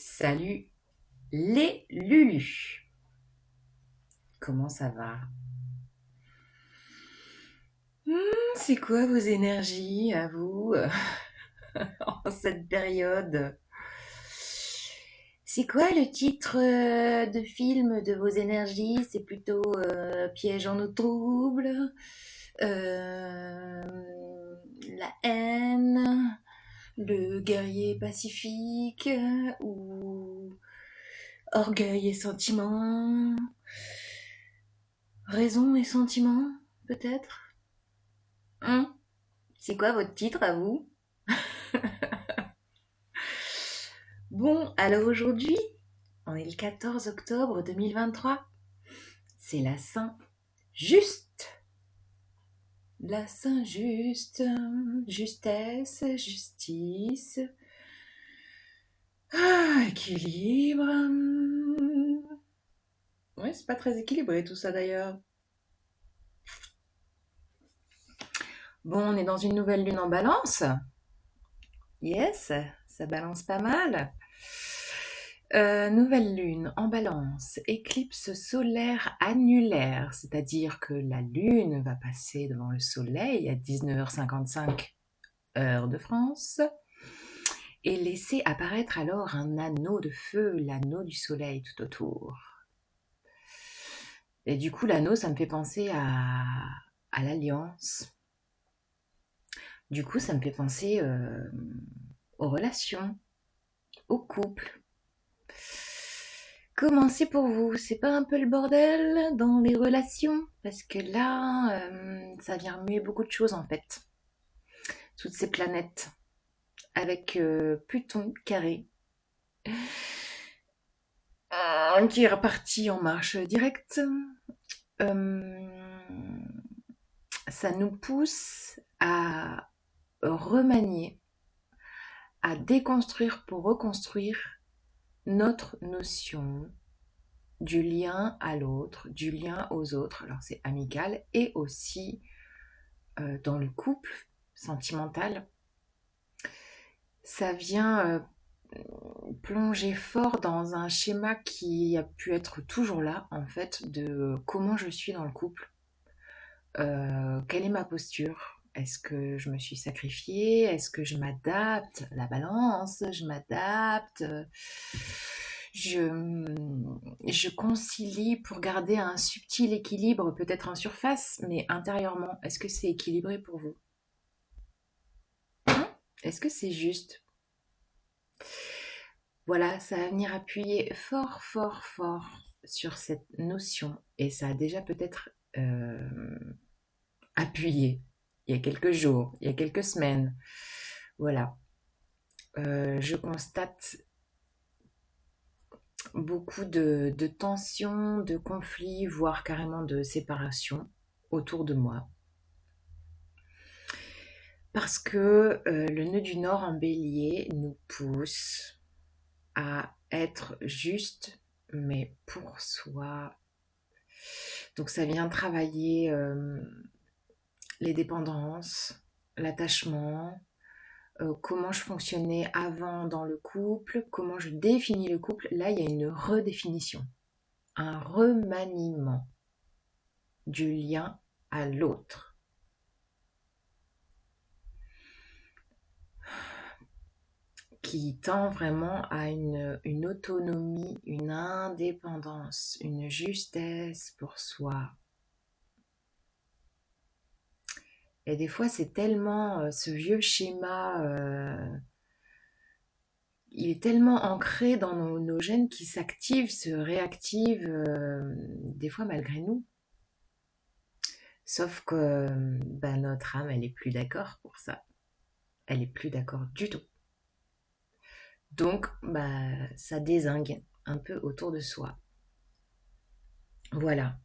Salut les Lulus. Comment ça va? C'est quoi vos énergies à vous en cette période? C'est quoi le titre de film de vos énergies? C'est plutôt Piège en eau trouble, euh, la haine, le guerrier pacifique ou orgueil et sentiment, raison et sentiment, peut-être? Hein. C'est quoi votre titre à vous? Bon, alors aujourd'hui, on est le 14 octobre 2023. C'est la Saint-Juste. La Saint-Juste, justesse, justice, équilibre. Ouais, c'est pas très équilibré tout ça d'ailleurs. Bon, on est dans une nouvelle lune en balance. Yes, ça balance pas mal. Nouvelle lune en balance, éclipse solaire annulaire, c'est-à-dire que la lune va passer devant le soleil à 19h55 heure de France et laisser apparaître alors un anneau de feu, l'anneau du soleil tout autour. Et du coup, l'anneau, ça me fait penser à l'alliance. Du coup, ça me fait penser aux relations, au couple. Comment c'est pour vous? C'est pas un peu le bordel dans les relations? Parce que là, ça vient remuer beaucoup de choses en fait. Toutes ces planètes avec Pluton carré qui est reparti en marche directe. Euh, Ça nous pousse à remanier, à déconstruire pour reconstruire notre notion du lien à l'autre, du lien aux autres. Alors c'est amical et aussi dans le couple sentimental. Ça vient plonger fort dans un schéma qui a pu être toujours là, en fait, de comment je suis dans le couple, quelle est ma posture, est-ce que je me suis sacrifiée, est-ce que je m'adapte, la balance, je m'adapte, je concilie pour garder un subtil équilibre, peut-être en surface, mais intérieurement, est-ce que c'est équilibré pour vous? Est-ce que c'est juste? Voilà, ça va venir appuyer fort, fort, fort sur cette notion. Et ça a déjà peut-être appuyé il y a quelques jours, il y a quelques semaines. Voilà. Je constate beaucoup de tensions, de conflits, voire carrément de séparation autour de moi. Parce que le nœud du Nord en bélier nous pousse à être juste, mais pour soi. Donc ça vient travailler les dépendances, l'attachement, comment je fonctionnais avant dans le couple, comment je définis le couple. Là, il y a une redéfinition, un remaniement du lien à l'autre. Qui tend vraiment à une autonomie, une indépendance, une justesse pour soi. Et des fois, c'est tellement ce vieux schéma, il est tellement ancré dans nos gènes qui s'activent, se réactivent, des fois malgré nous. Sauf que bah, notre âme, elle est plus d'accord pour ça. Elle est plus d'accord du tout. Donc, bah, ça dézingue un peu autour de soi. Voilà.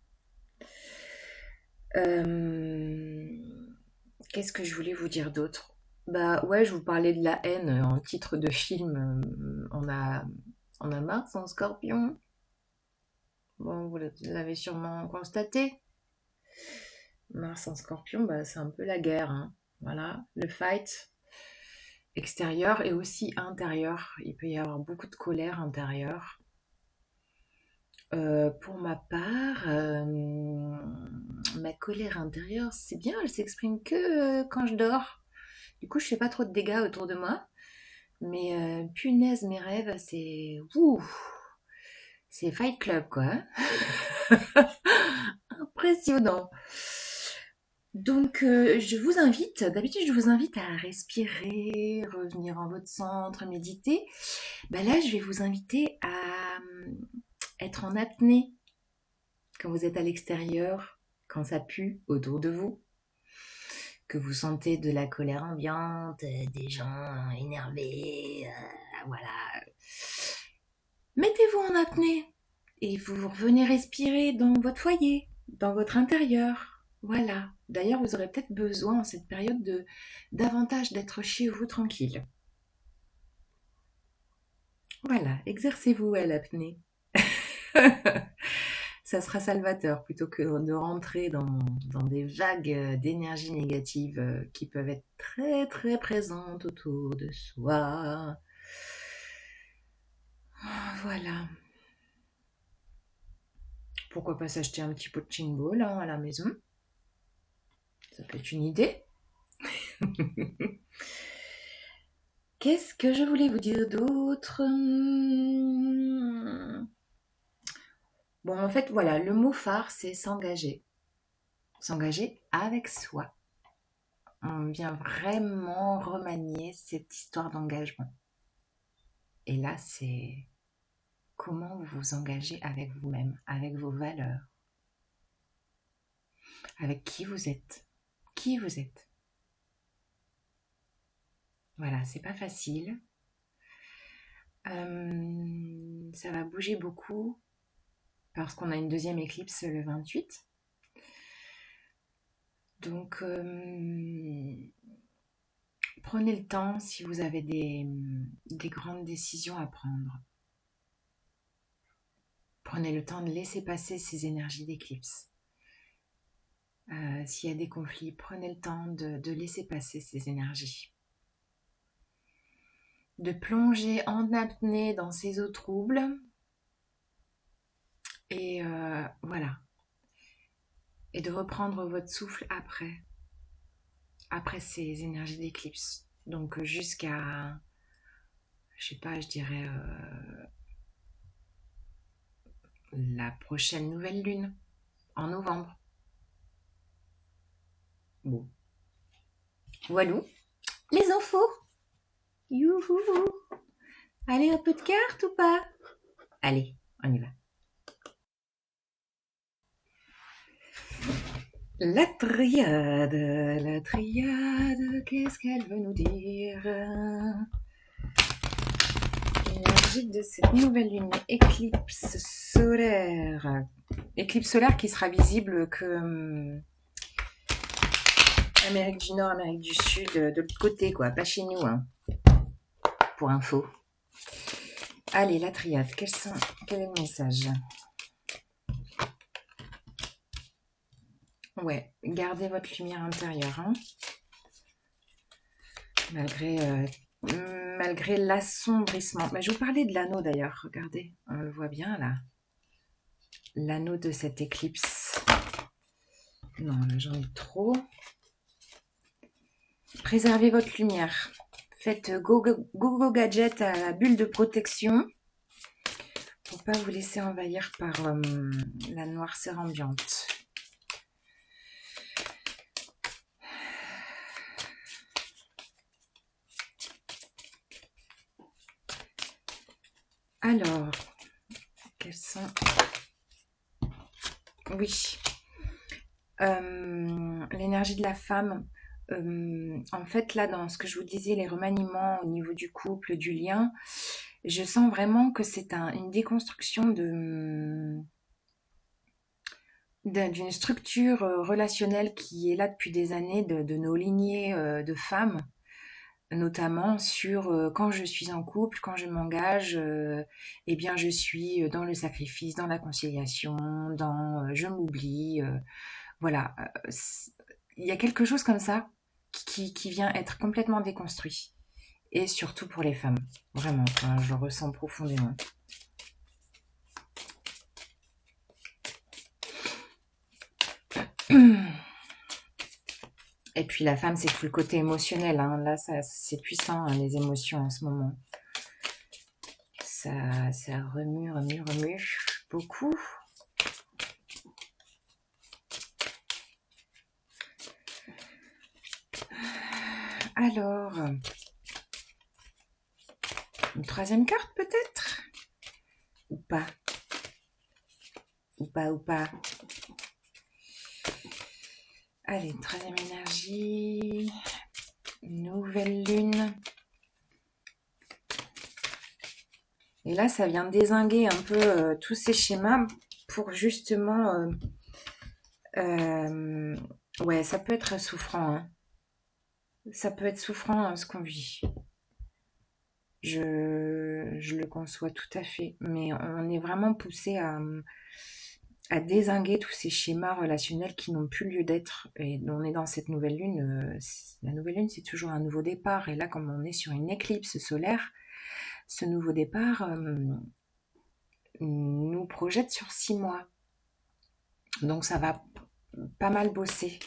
Qu'est-ce que je voulais vous dire d'autre? Bah ouais, je vous parlais de la haine en titre de film. On a Mars en Scorpion. Bon, vous l'avez sûrement constaté. Mars en Scorpion, bah, c'est un peu la guerre, hein. Voilà, le fight. extérieure et aussi intérieure. Il peut y avoir beaucoup de colère intérieure. Pour ma part, ma colère intérieure, c'est bien, elle s'exprime que quand je dors. Du coup, je fais pas trop de dégâts autour de moi. Mais punaise, mes rêves, c'est... Ouh, c'est Fight Club, quoi. Impressionnant. Donc, je vous invite, d'habitude, je vous invite à respirer, revenir en votre centre, méditer. Ben là, je vais vous inviter à être en apnée quand vous êtes à l'extérieur, quand ça pue autour de vous, que vous sentez de la colère ambiante, des gens énervés, voilà. Mettez-vous en apnée et vous revenez respirer dans votre foyer, dans votre intérieur. Voilà. D'ailleurs, vous aurez peut-être besoin en cette période de davantage d'être chez vous tranquille. Voilà, exercez-vous à l'apnée. Ça sera salvateur plutôt que de rentrer dans des vagues d'énergie négative qui peuvent être très très présentes autour de soi. Voilà. Pourquoi pas s'acheter un petit punching ball à la maison? Ça peut être une idée. Qu'est-ce que je voulais vous dire d'autre? Bon, en fait, voilà, le mot phare, c'est s'engager. S'engager avec soi. On vient vraiment remanier cette histoire d'engagement. Et là, c'est comment vous vous engagez avec vous-même, avec vos valeurs, avec qui vous êtes. Qui vous êtes. Voilà, c'est pas facile. Ça va bouger beaucoup parce qu'on a une deuxième éclipse le 28. Donc, prenez le temps si vous avez des grandes décisions à prendre. Prenez le temps de laisser passer ces énergies d'éclipse. S'il y a des conflits, prenez le temps de laisser passer ces énergies. De plonger en apnée dans ces eaux troubles. Et voilà. Et de reprendre votre souffle après ces énergies d'éclipse. Donc jusqu'à, je sais pas, je dirais la prochaine nouvelle lune, en novembre. Bon. Voilà. Les infos. Youhou. Allez, un peu de cartes ou pas? Allez, on y va. La triade, qu'est-ce qu'elle veut nous dire? L'énergie de cette nouvelle lune, éclipse solaire. Éclipse solaire qui sera visible que Amérique du Nord, Amérique du Sud, de l'autre côté, quoi, pas chez nous, hein. Pour info. Allez, la triade, quel est le message? Ouais, gardez votre lumière intérieure, hein. Malgré l'assombrissement. Mais je vous parlais de l'anneau d'ailleurs, regardez, on le voit bien là. L'anneau de cette éclipse. Non, là j'en ai trop. Préservez votre lumière. Faites go gadget à la bulle de protection pour pas vous laisser envahir par la noirceur ambiante. Alors, quels sont... Oui. L'énergie de la femme. En fait, là, dans ce que je vous disais, les remaniements au niveau du couple, du lien, je sens vraiment que c'est une déconstruction d'une structure relationnelle qui est là depuis des années de nos lignées de femmes, notamment sur quand je suis en couple, quand je m'engage, eh bien je suis dans le sacrifice, dans la conciliation, dans je m'oublie, voilà. Il y a quelque chose comme ça qui vient être complètement déconstruit. et surtout pour les femmes. Vraiment, enfin, je le ressens profondément. Et puis la femme, c'est tout le côté émotionnel. Hein. Là, c'est puissant, hein, les émotions en ce moment. Ça remue beaucoup. Alors, une troisième carte peut-être? Ou pas? Ou pas? Allez, troisième énergie. Nouvelle lune. Et là, ça vient dézinguer un peu tous ces schémas pour justement... ouais, ça peut être souffrant. Hein. Ça peut être souffrant ce qu'on vit. Je le conçois tout à fait. Mais on est vraiment poussé à dézinguer tous ces schémas relationnels qui n'ont plus lieu d'être. Et on est dans cette nouvelle lune. La nouvelle lune, c'est toujours un nouveau départ. Et là, comme on est sur une éclipse solaire, ce nouveau départ nous projette sur 6 mois. Donc ça va pas mal bosser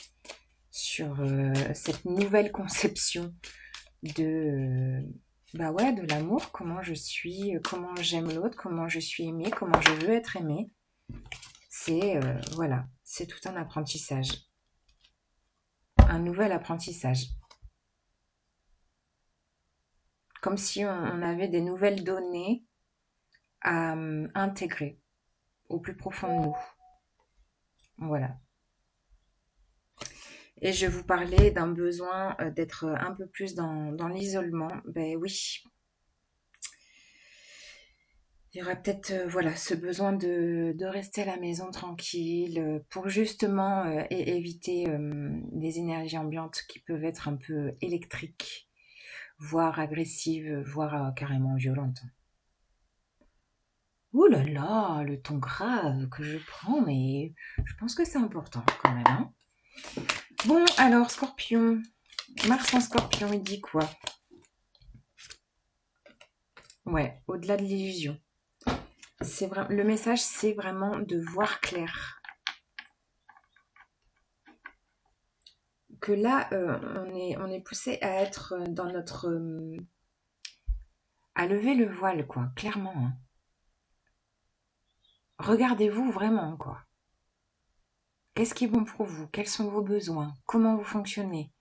sur cette nouvelle conception de de l'amour, comment je suis, comment j'aime l'autre, comment je suis aimée, comment je veux être aimée. C'est voilà, c'est tout un apprentissage. Un nouvel apprentissage. Comme si on avait des nouvelles données à intégrer au plus profond de nous. Voilà. Et je vous parlais d'un besoin d'être un peu plus dans l'isolement. Ben oui. Il y aura peut-être voilà, ce besoin de rester à la maison tranquille pour justement éviter des énergies ambiantes qui peuvent être un peu électriques, voire agressives, voire carrément violentes. Ouh là là, le ton grave que je prends, mais je pense que c'est important quand même. Hein. Bon, alors, Scorpion. Mars en Scorpion, il dit quoi? Ouais, au-delà de l'illusion. Le message, c'est vraiment de voir clair. Que là, on est poussé à être dans notre... à lever le voile, quoi, clairement. Hein. Regardez-vous vraiment, quoi. Qu'est-ce qui est bon pour vous? Quels sont vos besoins? Comment vous fonctionnez?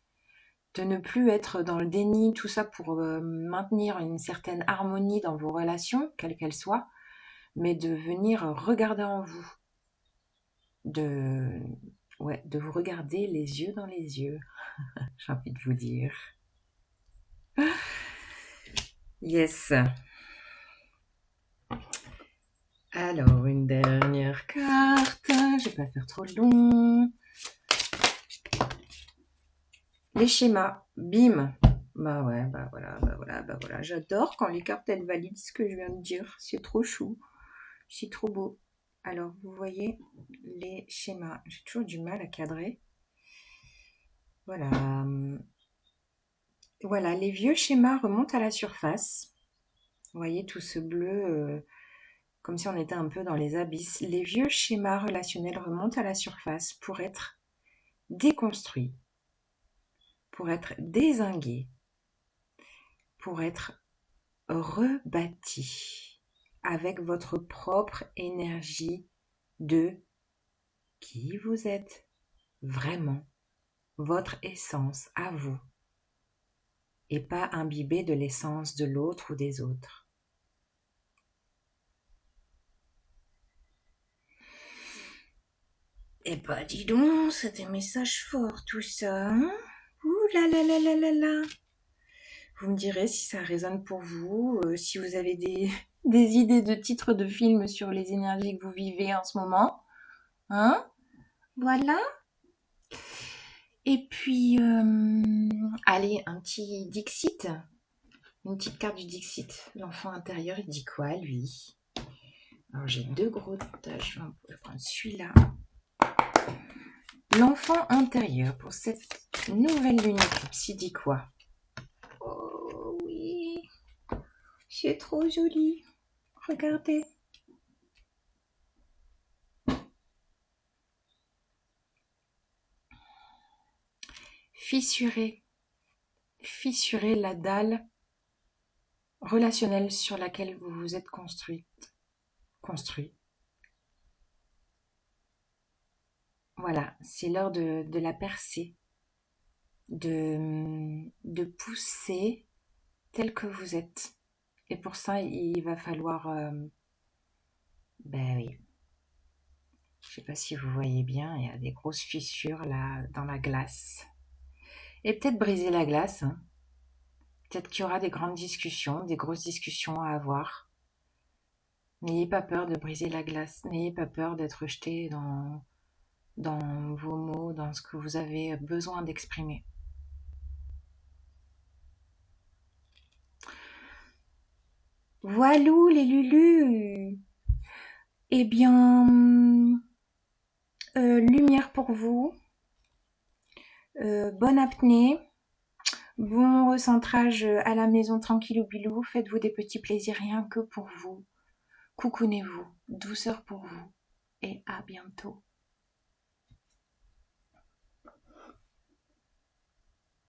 De ne plus être dans le déni, tout ça pour maintenir une certaine harmonie dans vos relations, quelles qu'elles soient, mais de venir regarder en vous. De vous regarder les yeux dans les yeux, j'ai envie de vous dire. Yes. Alors, une dernière carte. Je vais pas faire trop long. Les schémas. Bim. Bah ouais, bah voilà. J'adore quand les cartes, elles valident ce que je viens de dire. C'est trop chou. C'est trop beau. Alors, vous voyez les schémas. J'ai toujours du mal à cadrer. Voilà. Voilà, les vieux schémas remontent à la surface. Vous voyez tout ce bleu, comme si on était un peu dans les abysses. Les vieux schémas relationnels remontent à la surface pour être déconstruits, pour être dézingués, pour être rebâtis avec votre propre énergie de qui vous êtes vraiment, votre essence à vous, et pas imbibé de l'essence de l'autre ou des autres. Eh ben, dis donc, c'est des messages forts tout ça. Hein? Ouh là là là là là là. Vous me direz si ça résonne pour vous, si vous avez des idées de titres de films sur les énergies que vous vivez en ce moment. Hein? Voilà. Et puis, allez, un petit Dixit. Une petite carte du Dixit. L'enfant intérieur, il dit quoi, lui? Alors, j'ai 2 gros tas. Je vais prendre celui-là. L'enfant intérieur, pour cette nouvelle lune éclipse, il dit quoi? Oh oui. C'est trop joli. Regardez. Fissurer. Fissurer la dalle relationnelle sur laquelle vous vous êtes construit. Voilà, c'est l'heure de la percer, de pousser tel que vous êtes. Et pour ça, il va falloir, ben oui, je sais pas si vous voyez bien, il y a des grosses fissures là dans la glace. Et peut-être briser la glace, hein. Peut-être qu'il y aura des grandes discussions, des grosses discussions à avoir. N'ayez pas peur de briser la glace, n'ayez pas peur d'être jeté dans vos mots, dans ce que vous avez besoin d'exprimer. Voilou les lulus. Eh bien, lumière pour vous, bonne apnée, bon recentrage à la maison tranquillou bilou, faites-vous des petits plaisirs rien que pour vous. Coucounez-vous, douceur pour vous et à bientôt.